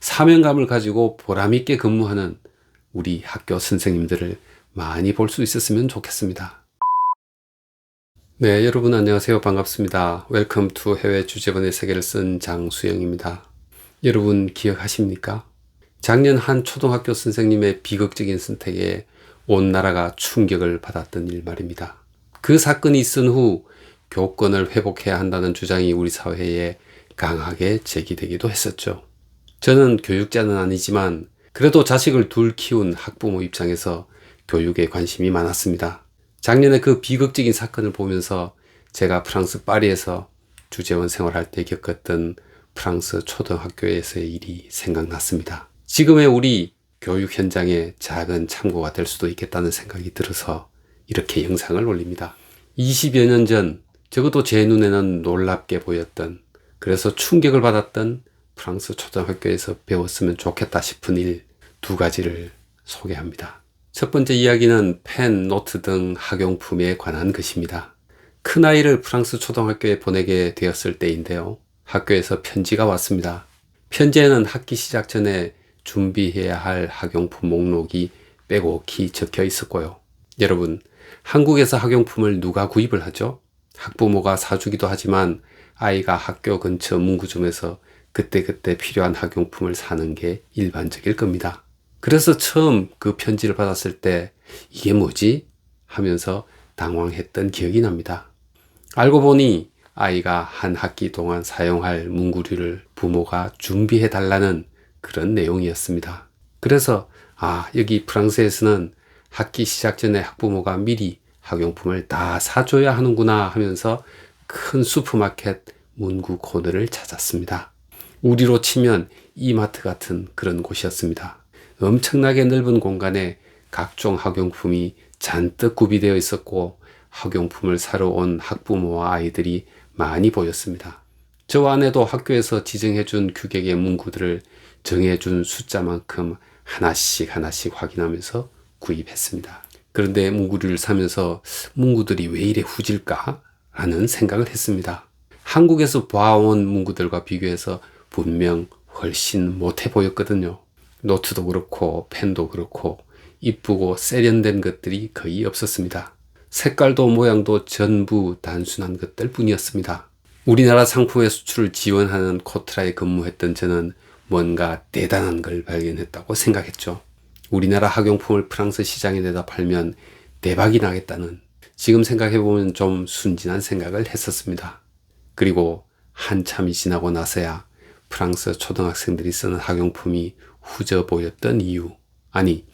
사명감을 가지고 보람있게 근무하는 우리 학교 선생님들을 많이 볼 수 있었으면 좋겠습니다. 네, 여러분 안녕하세요. 반갑습니다. 웰컴 투 해외 주재본의 세계를 쓴 장수영입니다. 여러분 기억하십니까? 작년 한 초등학교 선생님의 비극적인 선택에 온 나라가 충격을 받았던 일 말입니다. 그 사건이 있은 후 교권을 회복해야 한다는 주장이 우리 사회에 강하게 제기되기도 했었죠. 저는 교육자는 아니지만 그래도 자식을 둘 키운 학부모 입장에서 교육에 관심이 많았습니다. 작년에 그 비극적인 사건을 보면서 제가 프랑스 파리에서 주재원 생활할 때 겪었던 프랑스 초등학교에서의 일이 생각났습니다. 지금의 우리 교육 현장에 작은 참고가 될 수도 있겠다는 생각이 들어서 이렇게 영상을 올립니다. 20여 년 전 적어도 제 눈에는 놀랍게 보였던, 그래서 충격을 받았던 프랑스 초등학교에서 배웠으면 좋겠다 싶은 일 두 가지를 소개합니다. 첫 번째 이야기는 펜, 노트 등 학용품에 관한 것입니다. 큰아이를 프랑스 초등학교에 보내게 되었을 때인데요. 학교에서 편지가 왔습니다. 편지에는 학기 시작 전에 준비해야 할 학용품 목록이 빼곡히 적혀 있었고요. 여러분, 한국에서 학용품을 누가 구입을 하죠? 학부모가 사주기도 하지만 아이가 학교 근처 문구점에서 그때그때 필요한 학용품을 사는 게 일반적일 겁니다. 그래서 처음 그 편지를 받았을 때 이게 뭐지? 하면서 당황했던 기억이 납니다. 알고 보니 아이가 한 학기 동안 사용할 문구류를 부모가 준비해 달라는 그런 내용이었습니다. 그래서 여기 프랑스에서는 학기 시작 전에 학부모가 미리 학용품을 다 사줘야 하는구나 하면서 큰 슈퍼마켓 문구 코너를 찾았습니다. 우리로 치면 이마트 같은 그런 곳이었습니다. 엄청나게 넓은 공간에 각종 학용품이 잔뜩 구비되어 있었고 학용품을 사러 온 학부모와 아이들이 많이 보였습니다. 저 안에도 학교에서 지정해준 규격의 문구들을 정해준 숫자만큼 하나씩 확인하면서 구입했습니다. 그런데 문구류를 사면서 문구들이 왜 이래 후질까? 라는 생각을 했습니다. 한국에서 봐온 문구들과 비교해서 분명 훨씬 못해 보였거든요. 노트도 그렇고 펜도 그렇고 이쁘고 세련된 것들이 거의 없었습니다. 색깔도 모양도 전부 단순한 것들 뿐이었습니다. 우리나라 상품의 수출을 지원하는 코트라에 근무했던 저는 뭔가 대단한 걸 발견했다고 생각했죠. 우리나라 학용품을 프랑스 시장에 내다 팔면 대박이 나겠다는, 지금 생각해보면 좀 순진한 생각을 했었습니다. 그리고 한참이 지나고 나서야 프랑스 초등학생들이 쓰는 학용품이 후져 보였던 이유, 아니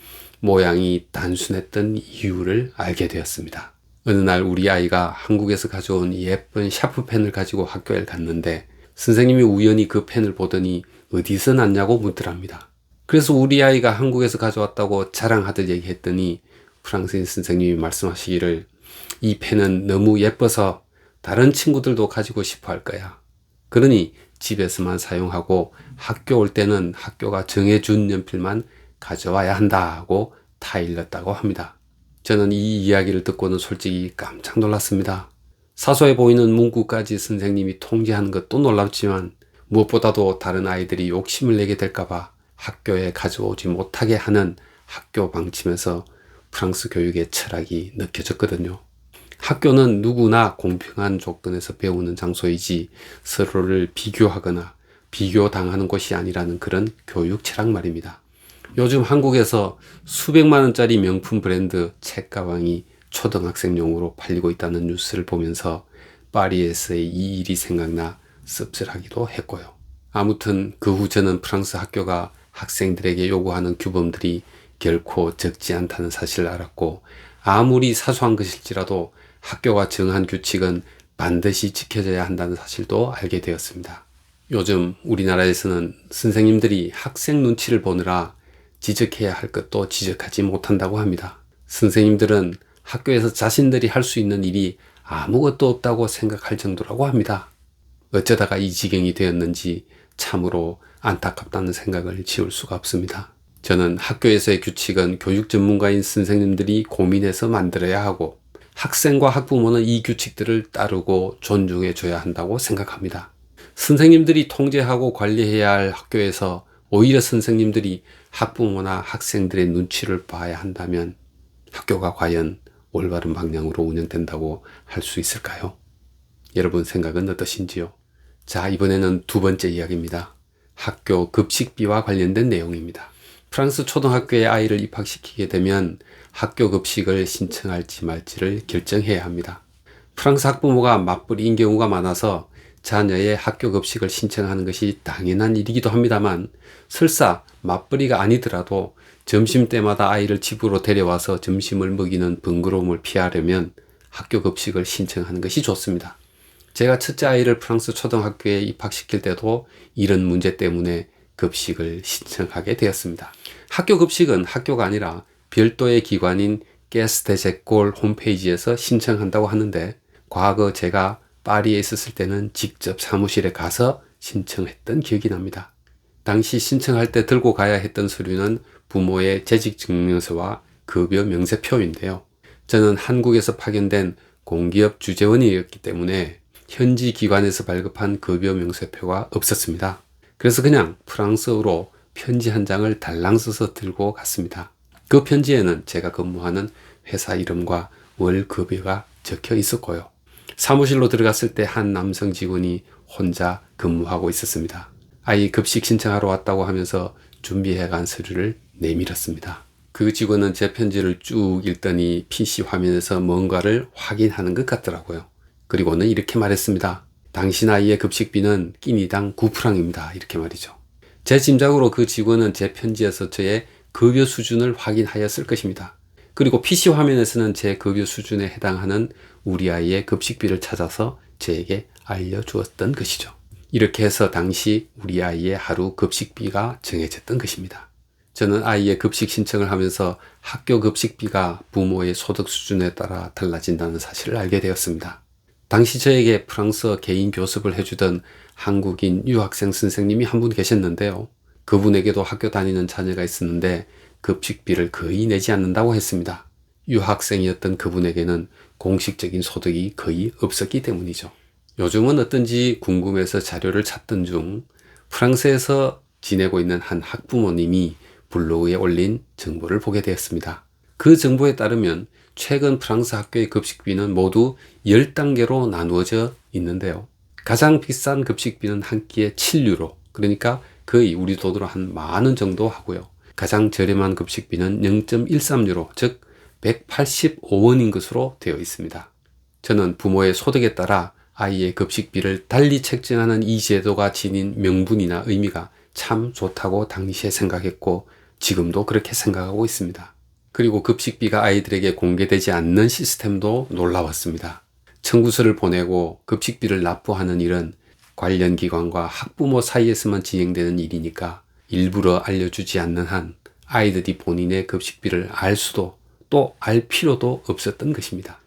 모양이 단순했던 이유를 알게 되었습니다. 어느 날 우리 아이가 한국에서 가져온 예쁜 샤프펜을 가지고 학교에 갔는데 선생님이 우연히 그 펜을 보더니 어디서 났냐고 묻더랍니다. 그래서 우리 아이가 한국에서 가져왔다고 자랑하듯 얘기했더니 프랑스인 선생님이 말씀하시기를 이 펜은 너무 예뻐서 다른 친구들도 가지고 싶어 할 거야. 그러니 집에서만 사용하고 학교 올 때는 학교가 정해준 연필만 가져와야 한다고 타일렀다고 합니다. 저는 이 이야기를 듣고는 솔직히 깜짝 놀랐습니다. 사소해 보이는 문구까지 선생님이 통제하는 것도 놀랍지만 무엇보다도 다른 아이들이 욕심을 내게 될까봐 학교에 가져오지 못하게 하는 학교 방침에서 프랑스 교육의 철학이 느껴졌거든요. 학교는 누구나 공평한 조건에서 배우는 장소이지 서로를 비교하거나 비교당하는 곳이 아니라는 그런 교육 철학 말입니다. 요즘 한국에서 수백만 원짜리 명품 브랜드 책가방이 초등학생용으로 팔리고 있다는 뉴스를 보면서 파리에서의 이 일이 생각나 씁쓸하기도 했고요. 아무튼 그 후 저는 프랑스 학교가 학생들에게 요구하는 규범들이 결코 적지 않다는 사실을 알았고, 아무리 사소한 것일지라도 학교가 정한 규칙은 반드시 지켜져야 한다는 사실도 알게 되었습니다. 요즘 우리나라에서는 선생님들이 학생 눈치를 보느라 지적해야 할 것도 지적하지 못한다고 합니다. 선생님들은 학교에서 자신들이 할 수 있는 일이 아무것도 없다고 생각할 정도라고 합니다. 어쩌다가 이 지경이 되었는지 참으로 안타깝다는 생각을 지울 수가 없습니다. 저는 학교에서의 규칙은 교육 전문가인 선생님들이 고민해서 만들어야 하고 학생과 학부모는 이 규칙들을 따르고 존중해 줘야 한다고 생각합니다. 선생님들이 통제하고 관리해야 할 학교에서 오히려 선생님들이 학부모나 학생들의 눈치를 봐야 한다면 학교가 과연 올바른 방향으로 운영된다고 할 수 있을까요? 여러분 생각은 어떠신지요? 자, 이번에는 두 번째 이야기입니다. 학교 급식비와 관련된 내용입니다. 프랑스 초등학교에 아이를 입학시키게 되면 학교 급식을 신청할지 말지를 결정해야 합니다. 프랑스 학부모가 맞벌이인 경우가 많아서 자녀의 학교 급식을 신청하는 것이 당연한 일이기도 합니다만, 설사 맞벌이가 아니더라도 점심때마다 아이를 집으로 데려와서 점심을 먹이는 번거로움을 피하려면 학교 급식을 신청하는 것이 좋습니다. 제가 첫째 아이를 프랑스 초등학교에 입학시킬 때도 이런 문제 때문에 급식을 신청하게 되었습니다. 학교 급식은 학교가 아니라 별도의 기관인 캐스 데제골 홈페이지에서 신청한다고 하는데, 과거 제가 파리에 있었을 때는 직접 사무실에 가서 신청했던 기억이 납니다. 당시 신청할 때 들고 가야 했던 서류는 부모의 재직증명서와 급여 명세표인데요. 저는 한국에서 파견된 공기업 주재원이었기 때문에 현지 기관에서 발급한 급여 명세표가 없었습니다. 그래서 그냥 프랑스어로 편지 한 장을 달랑 써서 들고 갔습니다. 그 편지에는 제가 근무하는 회사 이름과 월 급여가 적혀 있었고요. 사무실로 들어갔을 때 한 남성 직원이 혼자 근무하고 있었습니다. 아이 급식 신청하러 왔다고 하면서 준비해간 서류를 내밀었습니다. 그 직원은 제 편지를 쭉 읽더니 PC 화면에서 뭔가를 확인하는 것 같더라고요. 그리고는 이렇게 말했습니다. 당신 아이의 급식비는 끼니당 9프랑입니다. 이렇게 말이죠. 제 짐작으로 그 직원은 제 편지에서 저의 급여 수준을 확인하였을 것입니다. 그리고 PC 화면에서는 제 급여 수준에 해당하는 우리 아이의 급식비를 찾아서 저에게 알려주었던 것이죠. 이렇게 해서 당시 우리 아이의 하루 급식비가 정해졌던 것입니다. 저는 아이의 급식 신청을 하면서 학교 급식비가 부모의 소득 수준에 따라 달라진다는 사실을 알게 되었습니다. 당시 저에게 프랑스어 개인 교습을 해주던 한국인 유학생 선생님이 한 분 계셨는데요. 그분에게도 학교 다니는 자녀가 있었는데 급식비를 거의 내지 않는다고 했습니다. 유학생이었던 그분에게는 공식적인 소득이 거의 없었기 때문이죠. 요즘은 어떤지 궁금해서 자료를 찾던 중 프랑스에서 지내고 있는 한 학부모님이 블로그에 올린 정보를 보게 되었습니다. 그 정보에 따르면 최근 프랑스 학교의 급식비는 모두 10단계로 나누어져 있는데요. 가장 비싼 급식비는 한 끼에 7유로, 그러니까 거의 우리 돈으로 한 10,000원 정도 하고요. 가장 저렴한 급식비는 0.13유로, 즉 185원인 것으로 되어 있습니다. 저는 부모의 소득에 따라 아이의 급식비를 달리 책정하는 이 제도가 지닌 명분이나 의미가 참 좋다고 당시에 생각했고 지금도 그렇게 생각하고 있습니다. 그리고 급식비가 아이들에게 공개되지 않는 시스템도 놀라웠습니다. 청구서를 보내고 급식비를 납부하는 일은 관련 기관과 학부모 사이에서만 진행되는 일이니까 일부러 알려주지 않는 한 아이들이 본인의 급식비를 알 수도 또 알 필요도 없었던 것입니다.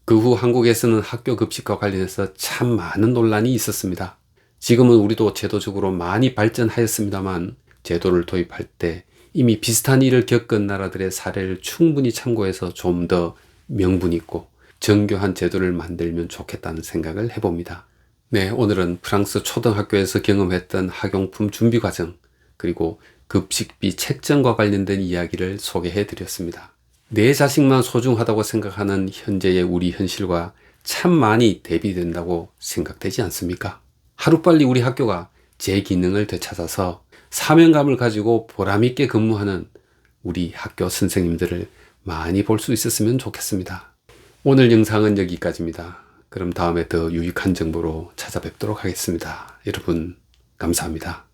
그 후 한국에서는 학교 급식과 관련해서 참 많은 논란이 있었습니다. 지금은 우리도 제도적으로 많이 발전하였습니다만 제도를 도입할 때 이미 비슷한 일을 겪은 나라들의 사례를 충분히 참고해서 좀 더 명분 있고 정교한 제도를 만들면 좋겠다는 생각을 해봅니다. 네, 오늘은 프랑스 초등학교에서 경험했던 학용품 준비 과정 그리고 급식비 책정과 관련된 이야기를 소개해 드렸습니다. 내 자식만 소중하다고 생각하는 현재의 우리 현실과 참 많이 대비된다고 생각되지 않습니까? 하루빨리 우리 학교가 제 기능을 되찾아서 사명감을 가지고 보람있게 근무하는 우리 학교 선생님들을 많이 볼 수 있었으면 좋겠습니다. 오늘 영상은 여기까지입니다. 그럼 다음에 더 유익한 정보로 찾아뵙도록 하겠습니다. 여러분 감사합니다.